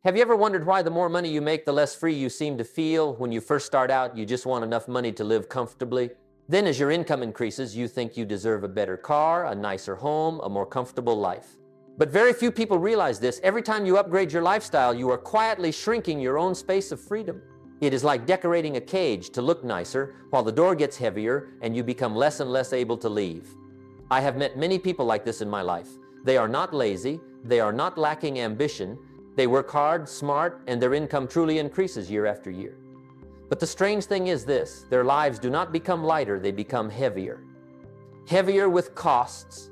Have you ever wondered why the more money you make, the less free you seem to feel? When you first start out, you just want enough money to live comfortably. Then as your income increases, you think you deserve a better car, a nicer home, a more comfortable life. But very few people realize this. Every time you upgrade your lifestyle, you are quietly shrinking your own space of freedom. It is like decorating a cage to look nicer while the door gets heavier and you become less and less able to leave. I have met many people like this in my life. They are not lazy, they are not lacking ambition, they work hard, smart, and their income truly increases year after year. But the strange thing is this: their lives do not become lighter, they become heavier. Heavier with costs,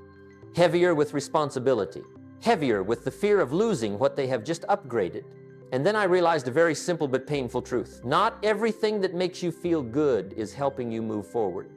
heavier with responsibility, heavier with the fear of losing what they have just upgraded. And then I realized a very simple but painful truth. Not everything that makes you feel good is helping you move forward.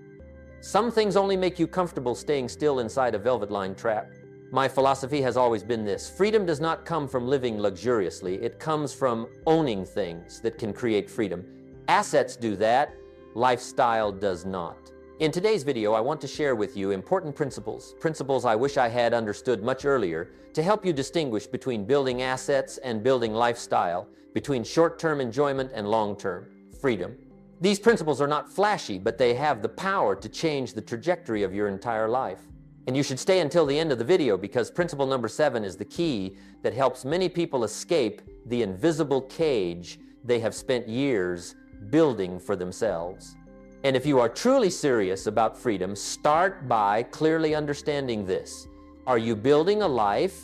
Some things only make you comfortable staying still inside a velvet-lined trap. My philosophy has always been this: freedom does not come from living luxuriously, it comes from owning things that can create freedom. Assets do that, lifestyle does not. In today's video, I want to share with you important principles I wish I had understood much earlier, to help you distinguish between building assets and building lifestyle, between short-term enjoyment and long-term freedom. These principles are not flashy, but they have the power to change the trajectory of your entire life. And you should stay until the end of the video, because principle number 7 is the key that helps many people escape the invisible cage they have spent years building for themselves. And if you are truly serious about freedom, start by clearly understanding this: are you building a life,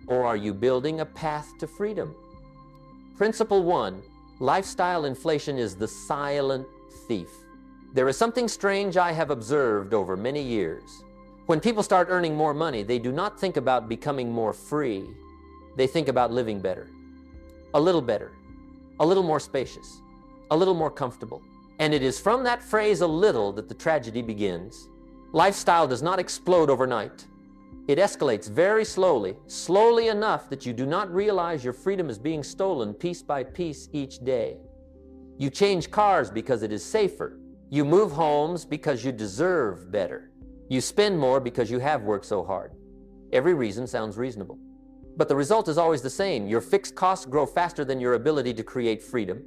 or are you building a path to freedom? Principle 1, lifestyle inflation is the silent thief. There is something strange I have observed over many years. When people start earning more money, they do not think about becoming more free. They think about living better, a little more spacious, a little more comfortable. And it is from that phrase "a little" that the tragedy begins. Lifestyle does not explode overnight. It escalates very slowly, slowly enough that you do not realize your freedom is being stolen piece by piece each day. You change cars because it is safer. You move homes because you deserve better. You spend more because you have worked so hard. Every reason sounds reasonable. But the result is always the same. Your fixed costs grow faster than your ability to create freedom.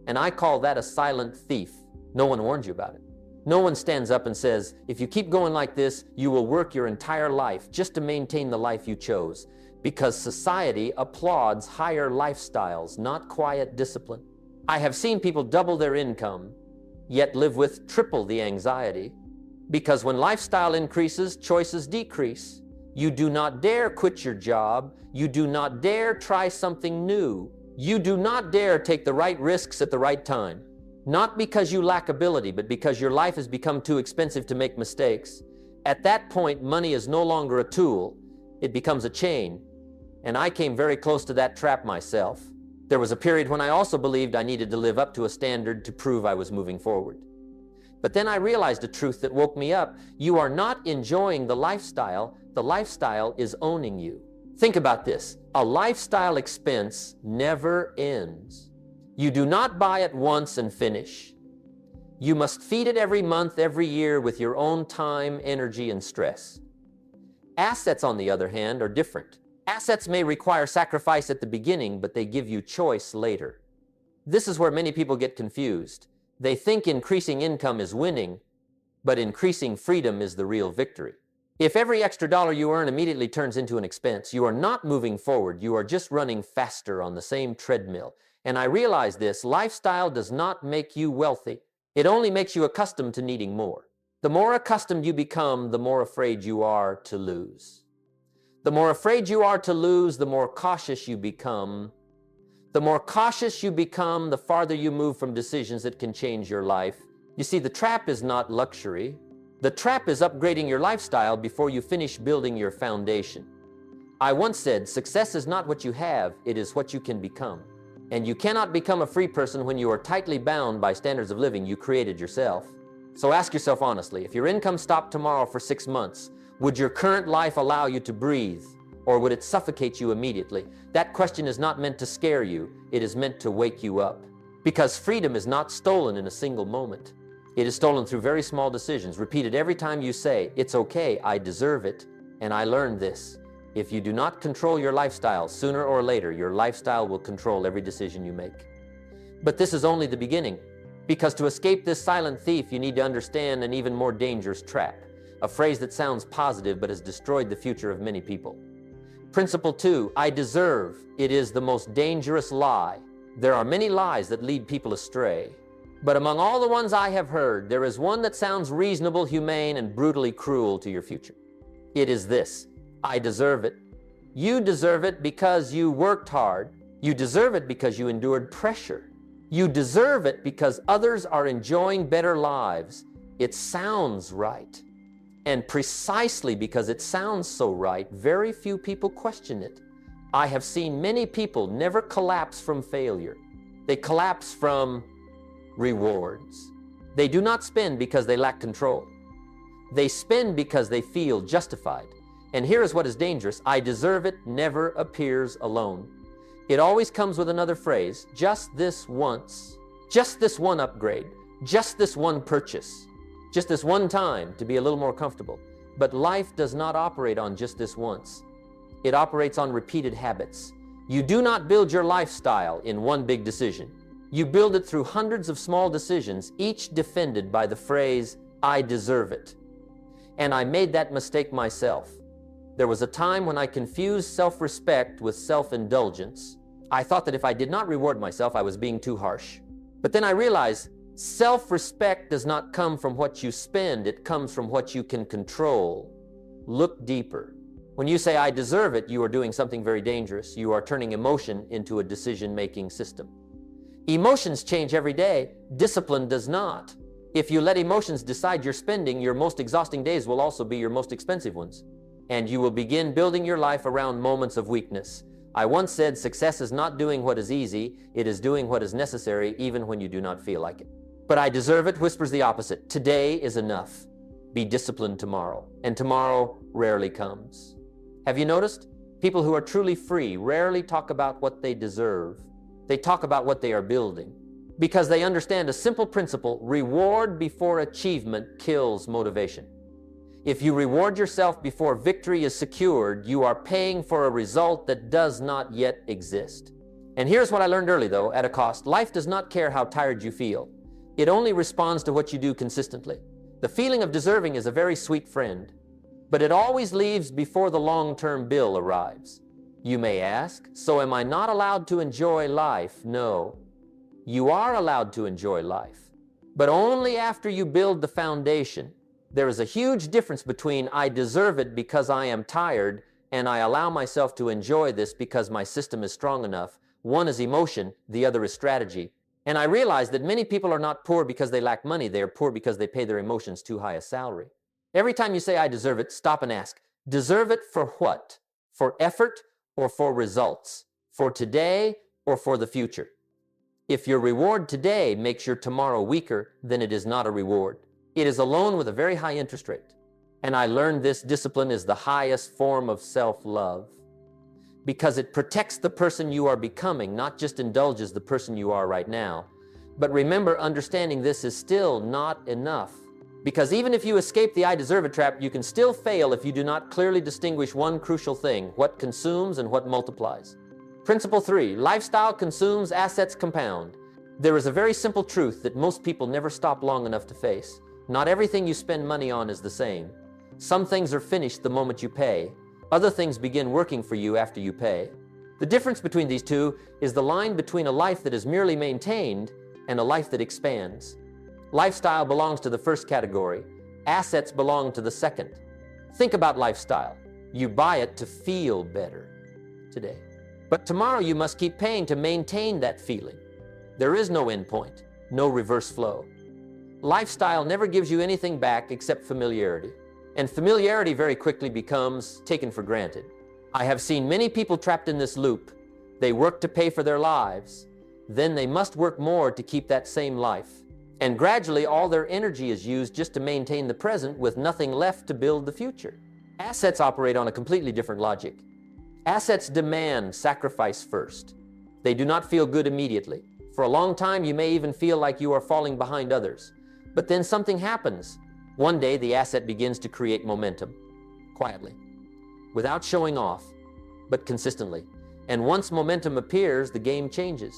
And I call that a silent thief. No one warns you about it. No one stands up and says, if you keep going like this, you will work your entire life just to maintain the life you chose. Because society applauds higher lifestyles, not quiet discipline. I have seen people double their income, yet live with triple the anxiety. Because when lifestyle increases, choices decrease. You do not dare quit your job. You do not dare try something new. You do not dare take the right risks at the right time. Not because you lack ability, but because your life has become too expensive to make mistakes. At that point, money is no longer a tool. It becomes a chain. And I came very close to that trap myself. There was a period when I also believed I needed to live up to a standard to prove I was moving forward. But then I realized a truth that woke me up. You are not enjoying the lifestyle is owning you. Think about this. A lifestyle expense never ends. You do not buy it once and finish. You must feed it every month, every year, with your own time, energy, and stress. Assets, on the other hand, are different. Assets may require sacrifice at the beginning, but they give you choice later. This is where many people get confused. They think increasing income is winning, but increasing freedom is the real victory. If every extra dollar you earn immediately turns into an expense, you are not moving forward, you are just running faster on the same treadmill. And I realize this: lifestyle does not make you wealthy. It only makes you accustomed to needing more. The more accustomed you become, the more afraid you are to lose. The more afraid you are to lose, the more cautious you become. The more cautious you become, the farther you move from decisions that can change your life. You see, the trap is not luxury. The trap is upgrading your lifestyle before you finish building your foundation. I once said, success is not what you have, it is what you can become. And you cannot become a free person when you are tightly bound by standards of living you created yourself. So ask yourself honestly, if your income stopped tomorrow for 6 months, would your current life allow you to breathe? Or would it suffocate you immediately? That question is not meant to scare you, it is meant to wake you up. Because freedom is not stolen in a single moment. It is stolen through very small decisions, repeated every time you say, "It's okay, I deserve it." And I learned this: If you do not control your lifestyle, sooner or later, your lifestyle will control every decision you make. But this is only the beginning, because to escape this silent thief, you need to understand an even more dangerous trap, a phrase that sounds positive but has destroyed the future of many people. Principle 2, I deserve. It is the most dangerous lie. There are many lies that lead people astray. But among all the ones I have heard, there is one that sounds reasonable, humane, and brutally cruel to your future. It is this: I deserve it. You deserve it because you worked hard. You deserve it because you endured pressure. You deserve it because others are enjoying better lives. It sounds right. And precisely because it sounds so right, very few people question it. I have seen many people never collapse from failure. They collapse from rewards. They do not spend because they lack control. They spend because they feel justified. And here is what is dangerous: I deserve it never appears alone. It always comes with another phrase: just this once, just this one upgrade, just this one purchase, just this one time to be a little more comfortable. But life does not operate on just this once. It operates on repeated habits. You do not build your lifestyle in one big decision. You build it through hundreds of small decisions, each defended by the phrase, I deserve it. And I made that mistake myself. There was a time when I confused self-respect with self-indulgence. I thought that if I did not reward myself, I was being too harsh. But then I realized self-respect does not come from what you spend, it comes from what you can control. Look deeper. When you say, I deserve it, you are doing something very dangerous. You are turning emotion into a decision-making system. Emotions change every day. Discipline does not. If you let emotions decide your spending, your most exhausting days will also be your most expensive ones. And you will begin building your life around moments of weakness. I once said, success is not doing what is easy, it is doing what is necessary even when you do not feel like it. But I deserve it whispers the opposite. Today is enough. Be disciplined tomorrow. And tomorrow rarely comes. Have you noticed? People who are truly free rarely talk about what they deserve. They talk about what they are building. Because they understand a simple principle: reward before achievement kills motivation. If you reward yourself before victory is secured, you are paying for a result that does not yet exist. And here's what I learned early, though, at a cost. Life does not care how tired you feel. It only responds to what you do consistently. The feeling of deserving is a very sweet friend, but it always leaves before the long-term bill arrives. You may ask, so am I not allowed to enjoy life? No. You are allowed to enjoy life, but only after you build the foundation. There is a huge difference between I deserve it because I am tired and I allow myself to enjoy this because my system is strong enough. One is emotion, the other is strategy. And I realize that many people are not poor because they lack money. They are poor because they pay their emotions too high a salary. Every time you say I deserve it, stop and ask, deserve it for what? For effort or for results? For today or for the future? If your reward today makes your tomorrow weaker, then it is not a reward. It is a loan with a very high interest rate. And I learned this discipline is the highest form of self-love because it protects the person you are becoming, not just indulges the person you are right now. But remember, understanding this is still not enough. Because even if you escape the I deserve it trap, you can still fail if you do not clearly distinguish one crucial thing: what consumes and what multiplies. Principle 3, lifestyle consumes, assets compound. There is a very simple truth that most people never stop long enough to face. Not everything you spend money on is the same. Some things are finished the moment you pay. Other things begin working for you after you pay. The difference between these two is the line between a life that is merely maintained and a life that expands. Lifestyle belongs to the first category. Assets belong to the second. Think about lifestyle. You buy it to feel better today. But tomorrow you must keep paying to maintain that feeling. There is no end point, no reverse flow. Lifestyle never gives you anything back except familiarity. And familiarity very quickly becomes taken for granted. I have seen many people trapped in this loop. They work to pay for their lives. Then they must work more to keep that same life. And gradually all their energy is used just to maintain the present with nothing left to build the future. Assets operate on a completely different logic. Assets demand sacrifice first. They do not feel good immediately. For a long time you may even feel like you are falling behind others. But then something happens. One day the asset begins to create momentum, quietly. without showing off, but consistently. And once momentum appears, the game changes.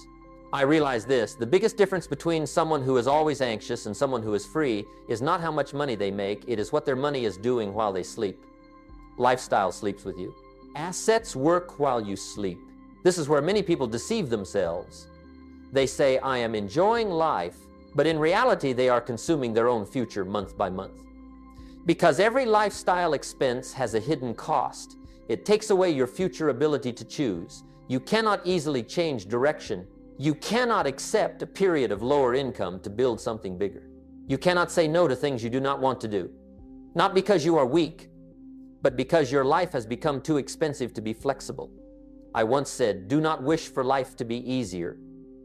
I realize this: the biggest difference between someone who is always anxious and someone who is free is not how much money they make, it is what their money is doing while they sleep. Lifestyle sleeps with you. Assets work while you sleep. This is where many people deceive themselves. They say, I am enjoying life, but in reality, they are consuming their own future month by month. Because every lifestyle expense has a hidden cost. It takes away your future ability to choose. You cannot easily change direction. You cannot accept a period of lower income to build something bigger. You cannot say no to things you do not want to do. Not because you are weak, but because your life has become too expensive to be flexible. I once said, do not wish for life to be easier.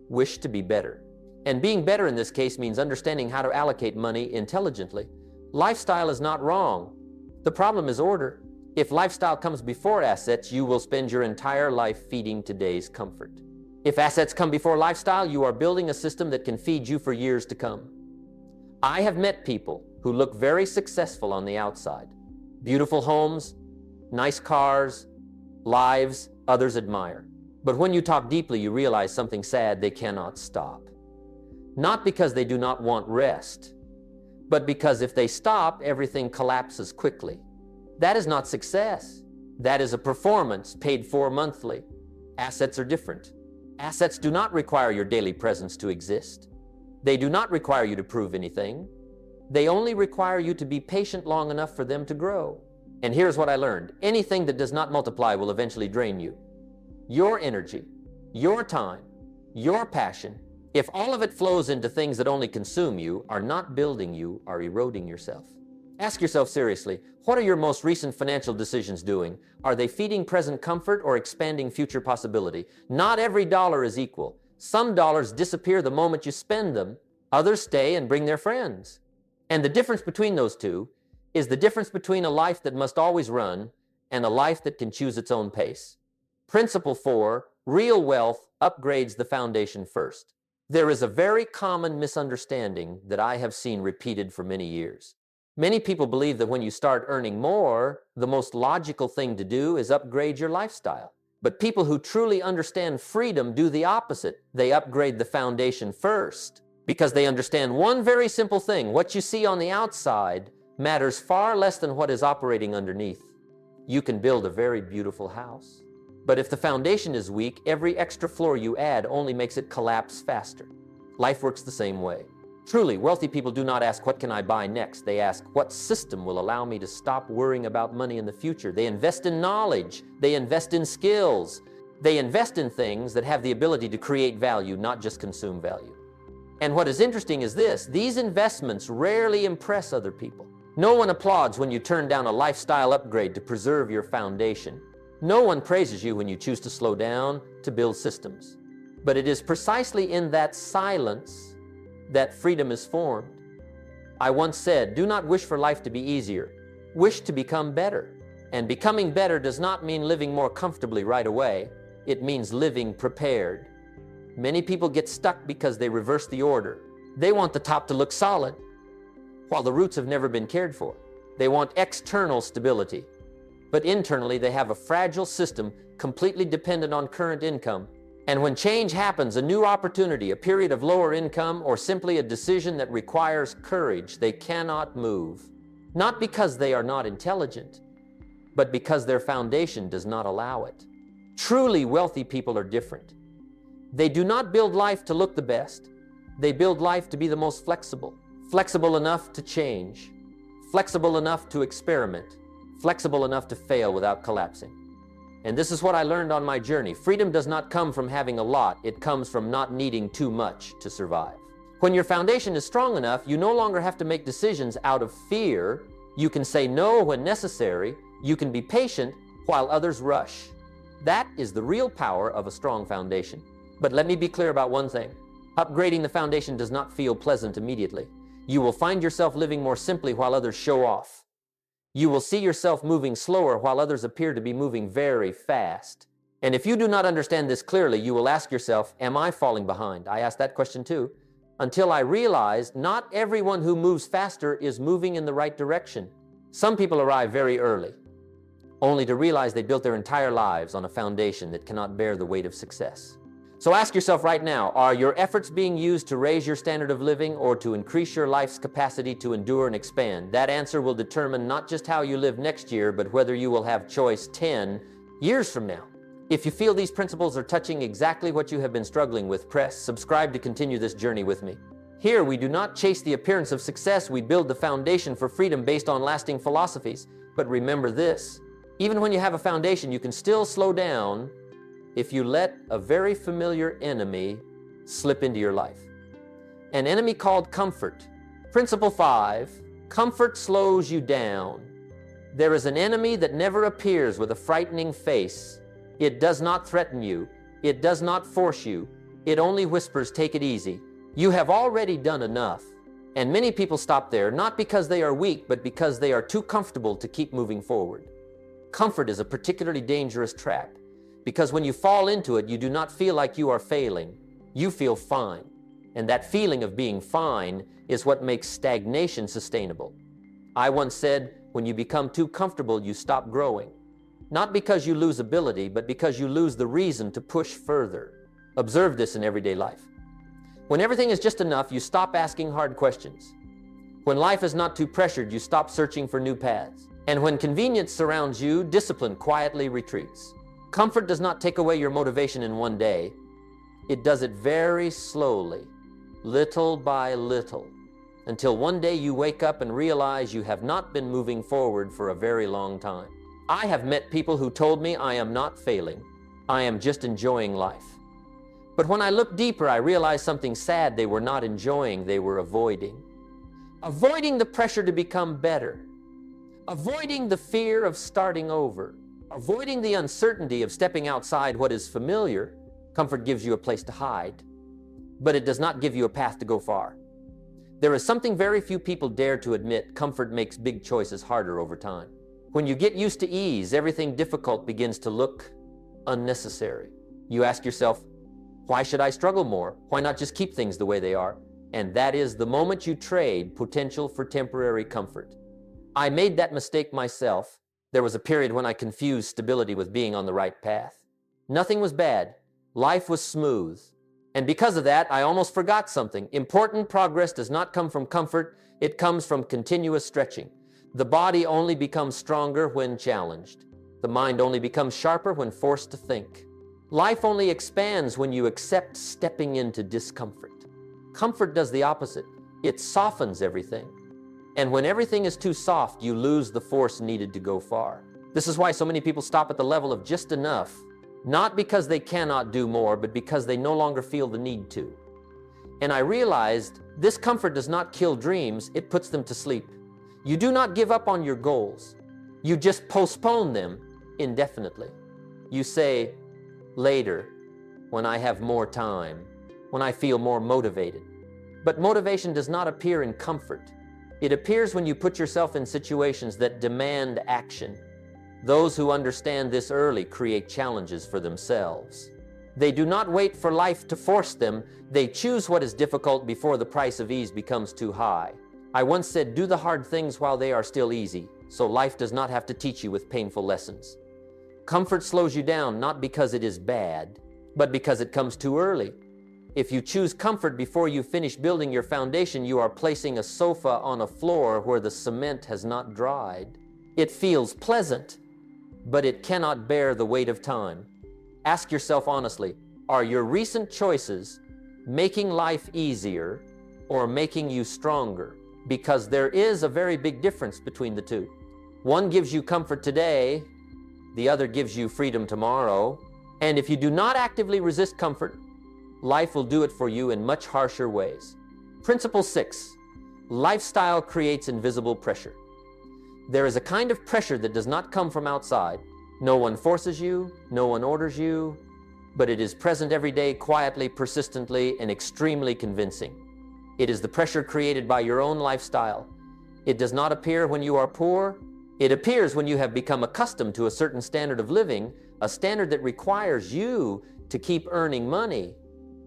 Wish to be better. And being better in this case means understanding how to allocate money intelligently. Lifestyle is not wrong. The problem is order. If lifestyle comes before assets, you will spend your entire life feeding today's comfort. If assets come before lifestyle, you are building a system that can feed you for years to come. I have met people who look very successful on the outside. Beautiful homes, nice cars, lives others admire. But when you talk deeply, you realize something sad: they cannot stop. Not because they do not want rest, but because if they stop, everything collapses quickly. That is not success. That is a performance paid for monthly. Assets are different. Assets do not require your daily presence to exist. They do not require you to prove anything. They only require you to be patient long enough for them to grow. And here's what I learned: anything that does not multiply will eventually drain you. Your energy, your time, your passion, if all of it flows into things that only consume you, are not building you, are eroding yourself. Ask yourself seriously, what are your most recent financial decisions doing? Are they feeding present comfort or expanding future possibility? Not every dollar is equal. Some dollars disappear the moment you spend them. Others stay and bring their friends. And the difference between those two is the difference between a life that must always run and a life that can choose its own pace. Principle 4, real wealth upgrades the foundation first. There is a very common misunderstanding that I have seen repeated for many years. Many people believe that when you start earning more, the most logical thing to do is upgrade your lifestyle. But people who truly understand freedom do the opposite. They upgrade the foundation first because they understand one very simple thing: what you see on the outside matters far less than what is operating underneath. You can build a very beautiful house, but if the foundation is weak, every extra floor you add only makes it collapse faster. Life works the same way. Truly, wealthy people do not ask, what can I buy next? They ask, what system will allow me to stop worrying about money in the future? They invest in knowledge. They invest in skills. They invest in things that have the ability to create value, not just consume value. And what is interesting is this: these investments rarely impress other people. No one applauds when you turn down a lifestyle upgrade to preserve your foundation. No one praises you when you choose to slow down to build systems. But it is precisely in that silence that freedom is formed. I once said, do not wish for life to be easier. Wish to become better. And becoming better does not mean living more comfortably right away. It means living prepared. Many people get stuck because they reverse the order. They want the top to look solid, while the roots have never been cared for. They want external stability, but internally they have a fragile system completely dependent on current income. And when change happens, a new opportunity, a period of lower income, or simply a decision that requires courage, they cannot move. Not because they are not intelligent, but because their foundation does not allow it. Truly wealthy people are different. They do not build life to look the best. They build life to be the most flexible. Flexible enough to change. Flexible enough to experiment. Flexible enough to fail without collapsing. And this is what I learned on my journey. Freedom does not come from having a lot. It comes from not needing too much to survive. When your foundation is strong enough, you no longer have to make decisions out of fear. You can say no when necessary. You can be patient while others rush. That is the real power of a strong foundation. But let me be clear about one thing. Upgrading the foundation does not feel pleasant immediately. You will find yourself living more simply while others show off. You will see yourself moving slower while others appear to be moving very fast. And if you do not understand this clearly, you will ask yourself, am I falling behind? I asked that question too, until I realized not everyone who moves faster is moving in the right direction. Some people arrive very early. only to realize they built their entire lives on a foundation that cannot bear the weight of success. So ask yourself right now, are your efforts being used to raise your standard of living or to increase your life's capacity to endure and expand? That answer will determine not just how you live next year, but whether you will have choice 10 years from now. If you feel these principles are touching exactly what you have been struggling with, press subscribe to continue this journey with me. Here, we do not chase the appearance of success, we build the foundation for freedom based on lasting philosophies. But remember this, even when you have a foundation, you can still slow down if you let a very familiar enemy slip into your life. An enemy called comfort. Principle 5, comfort slows you down. There is an enemy that never appears with a frightening face. It does not threaten you. It does not force you. It only whispers, take it easy. You have already done enough. And many people stop there, not because they are weak, but because they are too comfortable to keep moving forward. Comfort is a particularly dangerous trap, because when you fall into it, you do not feel like you are failing. You feel fine. And that feeling of being fine is what makes stagnation sustainable. I once said, when you become too comfortable, you stop growing. Not because you lose ability, but because you lose the reason to push further. Observe this in everyday life. When everything is just enough, you stop asking hard questions. When life is not too pressured, you stop searching for new paths. And when convenience surrounds you, discipline quietly retreats. Comfort does not take away your motivation in one day. It does it very slowly, little by little, until one day you wake up and realize you have not been moving forward for a very long time. I have met people who told me I am not failing. I am just enjoying life. But when I looked deeper, I realized something sad they were not enjoying, they were avoiding. Avoiding the pressure to become better. Avoiding the fear of starting over. Avoiding the uncertainty of stepping outside what is familiar. Comfort gives you a place to hide, but it does not give you a path to go far. There is something very few people dare to admit: comfort makes big choices harder over time. When you get used to ease, everything difficult begins to look unnecessary. You ask yourself, why should I struggle more? Why not just keep things the way they are? And that is the moment you trade potential for temporary comfort. I made that mistake myself. There was a period when I confused stability with being on the right path. Nothing was bad. Life was smooth. And because of that, I almost forgot something. Important progress does not come from comfort. It comes from continuous stretching. The body only becomes stronger when challenged. The mind only becomes sharper when forced to think. Life only expands when you accept stepping into discomfort. Comfort does the opposite. It softens everything. And when everything is too soft, you lose the force needed to go far. This is why so many people stop at the level of just enough, not because they cannot do more, but because they no longer feel the need to. And I realized this comfort does not kill dreams, it puts them to sleep. You do not give up on your goals. You just postpone them indefinitely. You say, later, when I have more time, when I feel more motivated. But motivation does not appear in comfort. It appears when you put yourself in situations that demand action. Those who understand this early create challenges for themselves. They do not wait for life to force them. They choose what is difficult before the price of ease becomes too high. I once said, do the hard things while they are still easy, so life does not have to teach you with painful lessons. Comfort slows you down not because it is bad, but because it comes too early. If you choose comfort before you finish building your foundation, you are placing a sofa on a floor where the cement has not dried. It feels pleasant, but it cannot bear the weight of time. Ask yourself honestly, are your recent choices making life easier or making you stronger? Because there is a very big difference between the two. One gives you comfort today, the other gives you freedom tomorrow. And if you do not actively resist comfort, life will do it for you in much harsher ways. Principle 6, lifestyle creates invisible pressure. There is a kind of pressure that does not come from outside. No one forces you, no one orders you, but it is present every day, quietly, persistently, and extremely convincing. It is the pressure created by your own lifestyle. It does not appear when you are poor. It appears when you have become accustomed to a certain standard of living, a standard that requires you to keep earning money,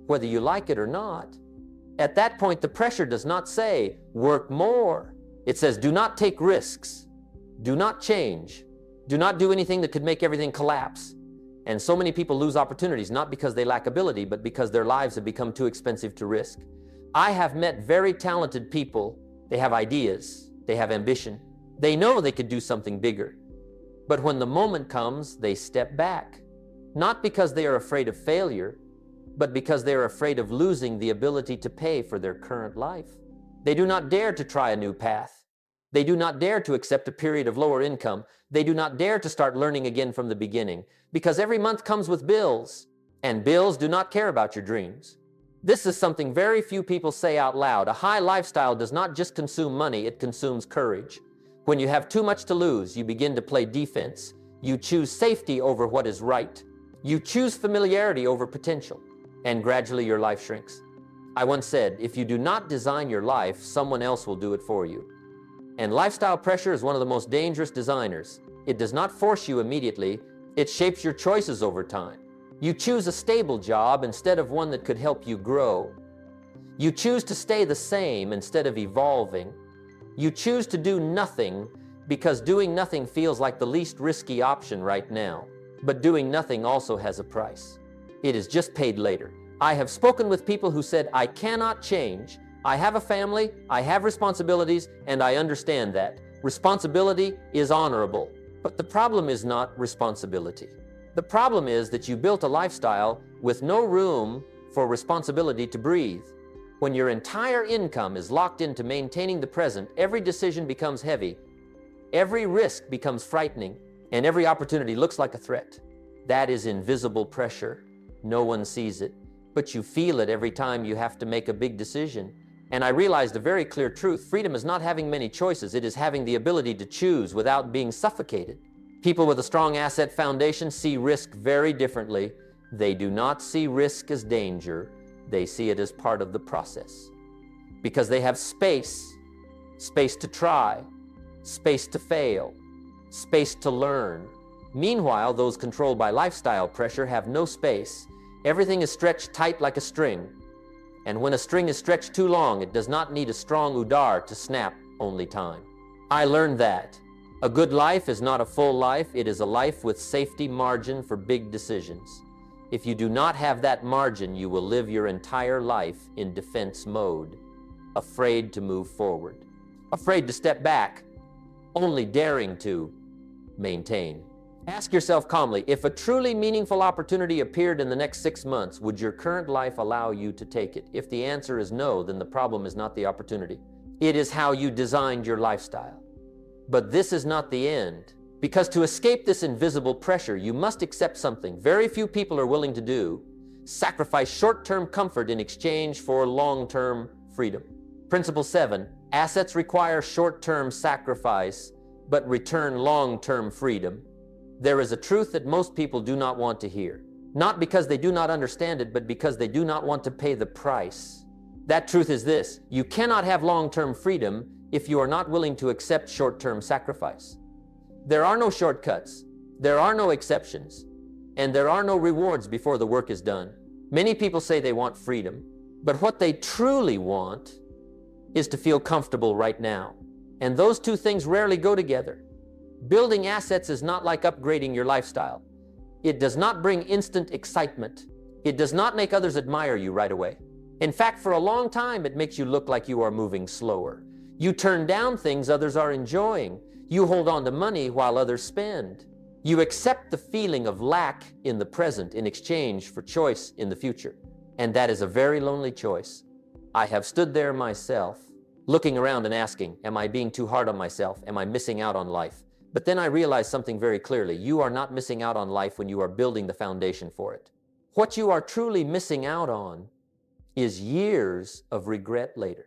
whether you like it or not. At that point, the pressure does not say, work more. It says, do not take risks. Do not change. Do not do anything that could make everything collapse. And so many people lose opportunities, not because they lack ability, but because their lives have become too expensive to risk. I have met very talented people. They have ideas, they have ambition. They know they could do something bigger. But when the moment comes, they step back. Not because they are afraid of failure, but because they are afraid of losing the ability to pay for their current life. They do not dare to try a new path. They do not dare to accept a period of lower income. They do not dare to start learning again from the beginning, because every month comes with bills, and bills do not care about your dreams. This is something very few people say out loud. A high lifestyle does not just consume money, it consumes courage. When you have too much to lose, you begin to play defense. You choose safety over what is right. You choose familiarity over potential, and gradually your life shrinks. I once said, if you do not design your life, someone else will do it for you. And lifestyle pressure is one of the most dangerous designers. It does not force you immediately, it shapes your choices over time. You choose a stable job instead of one that could help you grow. You choose to stay the same instead of evolving. You choose to do nothing because doing nothing feels like the least risky option right now. But doing nothing also has a price. It is just paid later. I have spoken with people who said, I cannot change. I have a family, I have responsibilities, and I understand that. Responsibility is honorable. But the problem is not responsibility. The problem is that you built a lifestyle with no room for responsibility to breathe. When your entire income is locked into maintaining the present, every decision becomes heavy, every risk becomes frightening, and every opportunity looks like a threat. That is invisible pressure. No one sees it, but you feel it every time you have to make a big decision. And I realized a very clear truth. Freedom is not having many choices. It is having the ability to choose without being suffocated. People with a strong asset foundation see risk very differently. They do not see risk as danger. They see it as part of the process. Because they have space to try, space to fail, space to learn. Meanwhile, those controlled by lifestyle pressure have no space. Everything is stretched tight like a string. And when a string is stretched too long, it does not need a strong udar to snap, only time. I learned that. A good life is not a full life, it is a life with safety margin for big decisions. If you do not have that margin, you will live your entire life in defense mode, afraid to move forward, afraid to step back, only daring to maintain. Ask yourself calmly, if a truly meaningful opportunity appeared in the next 6 months, would your current life allow you to take it? If the answer is no, then the problem is not the opportunity. It is how you designed your lifestyle. But this is not the end, because to escape this invisible pressure, you must accept something very few people are willing to do: sacrifice short-term comfort in exchange for long-term freedom. Principle 7, assets require short-term sacrifice, but return long-term freedom. There is a truth that most people do not want to hear, not because they do not understand it, but because they do not want to pay the price. That truth is this: you cannot have long-term freedom if you are not willing to accept short-term sacrifice. There are no shortcuts, there are no exceptions, and there are no rewards before the work is done. Many people say they want freedom, but what they truly want is to feel comfortable right now. And those two things rarely go together. Building assets is not like upgrading your lifestyle. It does not bring instant excitement. It does not make others admire you right away. In fact, for a long time, it makes you look like you are moving slower. You turn down things others are enjoying. You hold on to money while others spend. You accept the feeling of lack in the present in exchange for choice in the future. And that is a very lonely choice. I have stood there myself, looking around and asking, am I being too hard on myself? Am I missing out on life? But then I realized something very clearly. You are not missing out on life when you are building the foundation for it. What you are truly missing out on is years of regret later.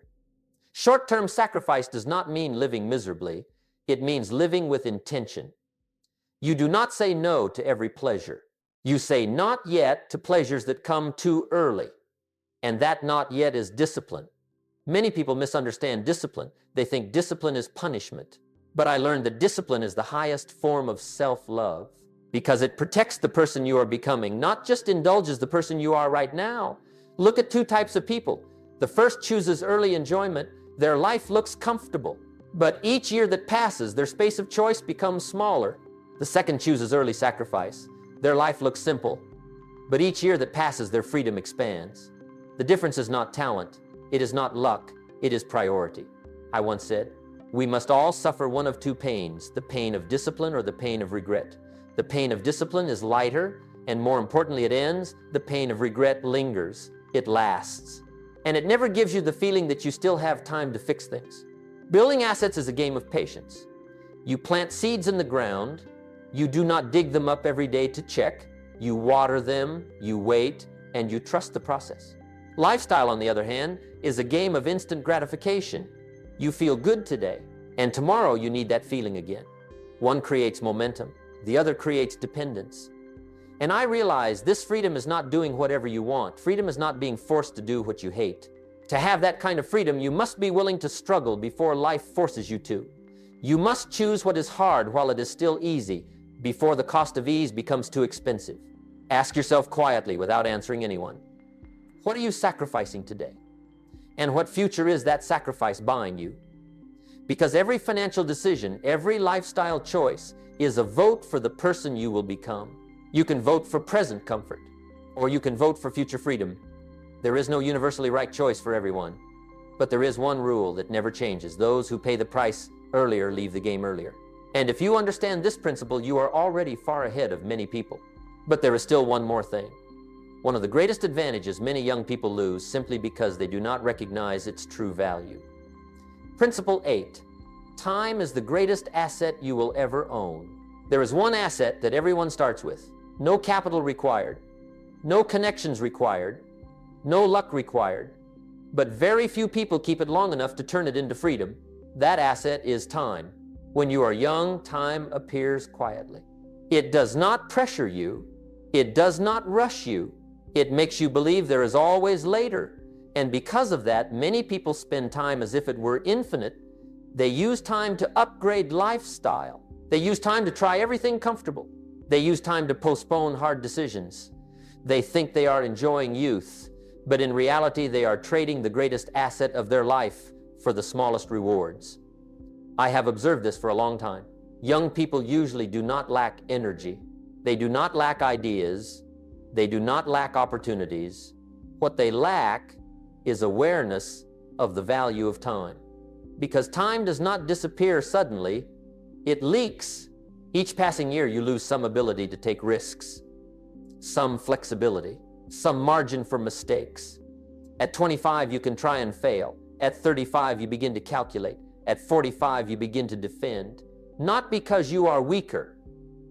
Short-term sacrifice does not mean living miserably. It means living with intention. You do not say no to every pleasure. You say not yet to pleasures that come too early. And that not yet is discipline. Many people misunderstand discipline. They think discipline is punishment. But I learned that discipline is the highest form of self-love because it protects the person you are becoming, not just indulges the person you are right now. Look at two types of people. The first chooses early enjoyment. Their life looks comfortable. But each year that passes, their space of choice becomes smaller. The second chooses early sacrifice. Their life looks simple, but each year that passes, their freedom expands. The difference is not talent, it is not luck, it is priority. I once said, we must all suffer one of two pains, the pain of discipline or the pain of regret. The pain of discipline is lighter, and more importantly, it ends. The pain of regret lingers, it lasts. And it never gives you the feeling that you still have time to fix things. Building assets is a game of patience. You plant seeds in the ground, you do not dig them up every day to check, you water them, you wait, and you trust the process. Lifestyle, on the other hand, is a game of instant gratification. You feel good today, and tomorrow you need that feeling again. One creates momentum, the other creates dependence. And I realize this freedom is not doing whatever you want. Freedom is not being forced to do what you hate. To have that kind of freedom, you must be willing to struggle before life forces you to. You must choose what is hard while it is still easy, before the cost of ease becomes too expensive. Ask yourself quietly without answering anyone, what are you sacrificing today? And what future is that sacrifice buying you? Because every financial decision, every lifestyle choice is a vote for the person you will become. You can vote for present comfort, or you can vote for future freedom. There is no universally right choice for everyone, but there is one rule that never changes. Those who pay the price earlier leave the game earlier. And if you understand this principle, you are already far ahead of many people. But there is still one more thing. One of the greatest advantages many young people lose simply because they do not recognize its true value. Principle 8. Time is the greatest asset you will ever own. There is one asset that everyone starts with. No capital required, no connections required, no luck required, but very few people keep it long enough to turn it into freedom. That asset is time. When you are young, time appears quietly. It does not pressure you. It does not rush you. It makes you believe there is always later. And because of that, many people spend time as if it were infinite. They use time to upgrade lifestyle. They use time to try everything comfortable. They use time to postpone hard decisions. They think they are enjoying youth, but in reality, they are trading the greatest asset of their life for the smallest rewards. I have observed this for a long time. Young people usually do not lack energy. They do not lack ideas. They do not lack opportunities. What they lack is awareness of the value of time. Because time does not disappear suddenly, it leaks. Each passing year, you lose some ability to take risks, some flexibility, some margin for mistakes. At 25, you can try and fail. At 35, you begin to calculate. At 45, you begin to defend. Not because you are weaker,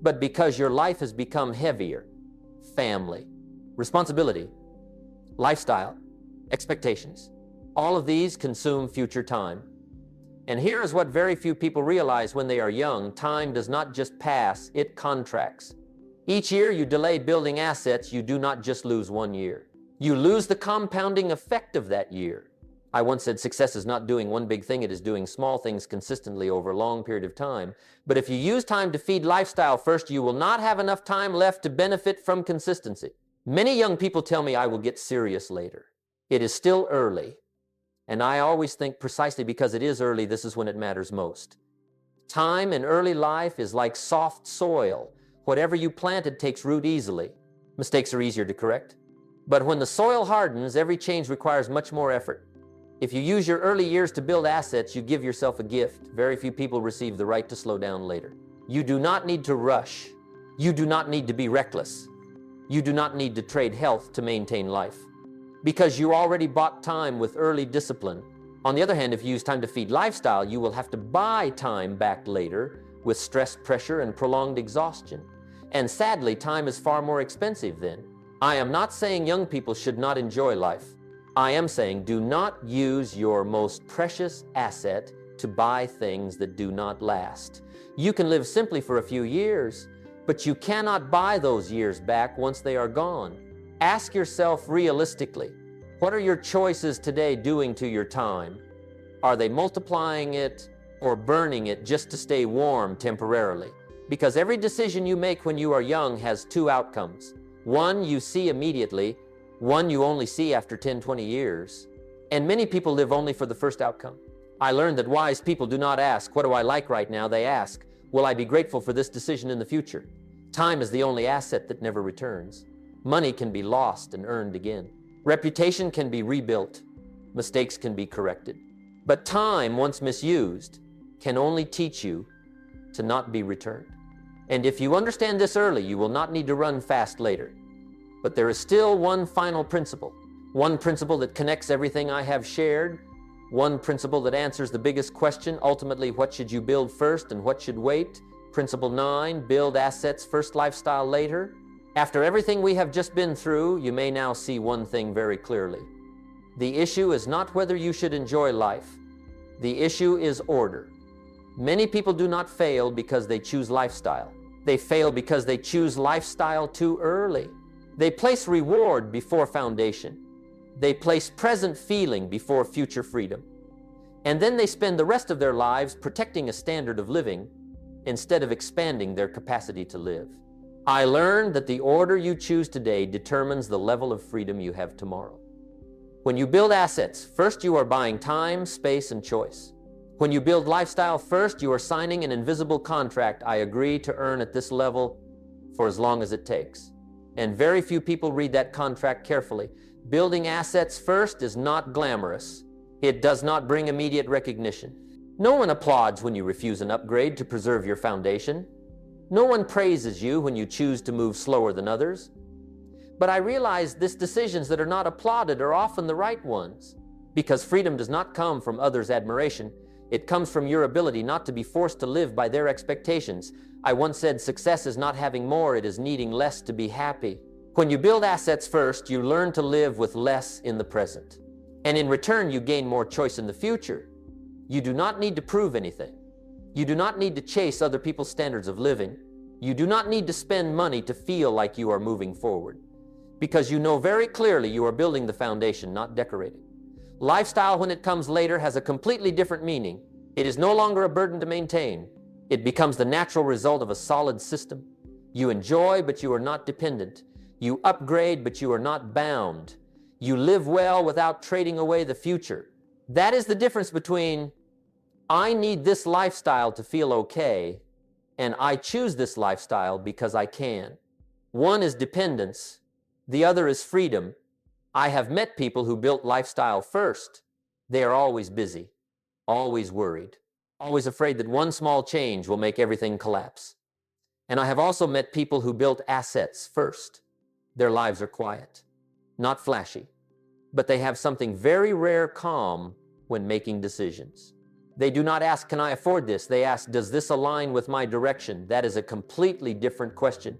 but because your life has become heavier. Family, responsibility, lifestyle, expectations. All of these consume future time. And here is what very few people realize when they are young. Time does not just pass, it contracts. Each year you delay building assets, you do not just lose 1 year. You lose the compounding effect of that year. I once said success is not doing one big thing, it is doing small things consistently over a long period of time. But if you use time to feed lifestyle first, you will not have enough time left to benefit from consistency. Many young people tell me I will get serious later. It is still early. And I always think precisely because it is early, this is when it matters most. Time in early life is like soft soil. Whatever you planted takes root easily. Mistakes are easier to correct. But when the soil hardens, every change requires much more effort. If you use your early years to build assets, you give yourself a gift. Very few people receive the right to slow down later. You do not need to rush. You do not need to be reckless. You do not need to trade health to maintain life, because you already bought time with early discipline. On the other hand, if you use time to feed lifestyle, you will have to buy time back later with stress, pressure, and prolonged exhaustion. And sadly, time is far more expensive then. I am not saying young people should not enjoy life. I am saying do not use your most precious asset to buy things that do not last. You can live simply for a few years, but you cannot buy those years back once they are gone. Ask yourself realistically, what are your choices today doing to your time? Are they multiplying it or burning it just to stay warm temporarily? Because every decision you make when you are young has two outcomes. One you see immediately, one you only see after 10, 20 years. And many people live only for the first outcome. I learned that wise people do not ask, what do I like right now? They ask, Will I be grateful for this decision in the future? Time is the only asset that never returns. Money can be lost and earned again. Reputation can be rebuilt. Mistakes can be corrected. But time, once misused, can only teach you to not be returned. And if you understand this early, you will not need to run fast later. But there is still one final principle. One principle that connects everything I have shared. One principle that answers the biggest question, ultimately, what should you build first and what should wait? Principle 9, build assets first, lifestyle later. After everything we have just been through, you may now see one thing very clearly. The issue is not whether you should enjoy life. The issue is order. Many people do not fail because they choose lifestyle. They fail because they choose lifestyle too early. They place reward before foundation. They place present feeling before future freedom. And then they spend the rest of their lives protecting a standard of living instead of expanding their capacity to live. I learned that the order you choose today determines the level of freedom you have tomorrow. When you build assets, first you are buying time, space, and choice. When you build lifestyle first, you are signing an invisible contract. I agree to earn at this level for as long as it takes. And very few people read that contract carefully. Building assets first is not glamorous. It does not bring immediate recognition. No one applauds when you refuse an upgrade to preserve your foundation. No one praises you when you choose to move slower than others. But I realize these decisions that are not applauded are often the right ones, because freedom does not come from others' admiration. It comes from your ability not to be forced to live by their expectations. I once said, success is not having more, it is needing less to be happy. When you build assets first, you learn to live with less in the present. And in return, you gain more choice in the future. You do not need to prove anything. You do not need to chase other people's standards of living. You do not need to spend money to feel like you are moving forward, because you know very clearly you are building the foundation, not decorating. Lifestyle, when it comes later, has a completely different meaning. It is no longer a burden to maintain. It becomes the natural result of a solid system. You enjoy, but you are not dependent. You upgrade, but you are not bound. You live well without trading away the future. That is the difference between I need this lifestyle to feel okay and I choose this lifestyle because I can. One is dependence, the other is freedom. I have met people who built lifestyle first. They are always busy, always worried, always afraid that one small change will make everything collapse. And I have also met people who built assets first. Their lives are quiet, not flashy, but they have something very rare, calm when making decisions. They do not ask, can I afford this? They ask, does this align with my direction? That is a completely different question.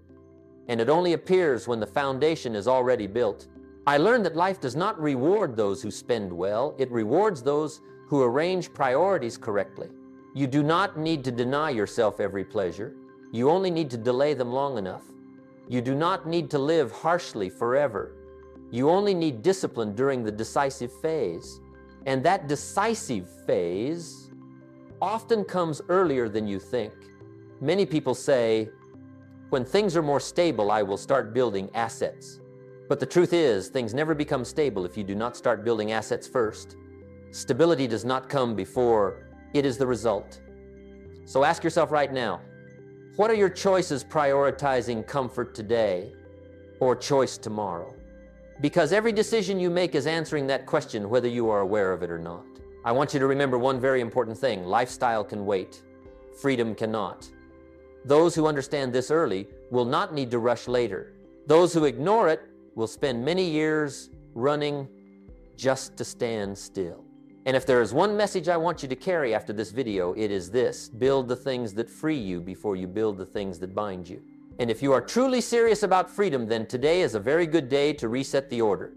And it only appears when the foundation is already built. I learned that life does not reward those who spend well. It rewards those who arrange priorities correctly. You do not need to deny yourself every pleasure. You only need to delay them long enough. You do not need to live harshly forever. You only need discipline during the decisive phase. And that decisive phase often comes earlier than you think. Many people say, when things are more stable, I will start building assets. But the truth is, things never become stable if you do not start building assets first. Stability does not come before, it is the result. So ask yourself right now, what are your choices prioritizing comfort today or choice tomorrow? Because every decision you make is answering that question, whether you are aware of it or not. I want you to remember one very important thing. Lifestyle can wait. Freedom cannot. Those who understand this early will not need to rush later. Those who ignore it will spend many years running just to stand still. And if there is one message I want you to carry after this video, it is this: build the things that free you before you build the things that bind you. And if you are truly serious about freedom, then today is a very good day to reset the order.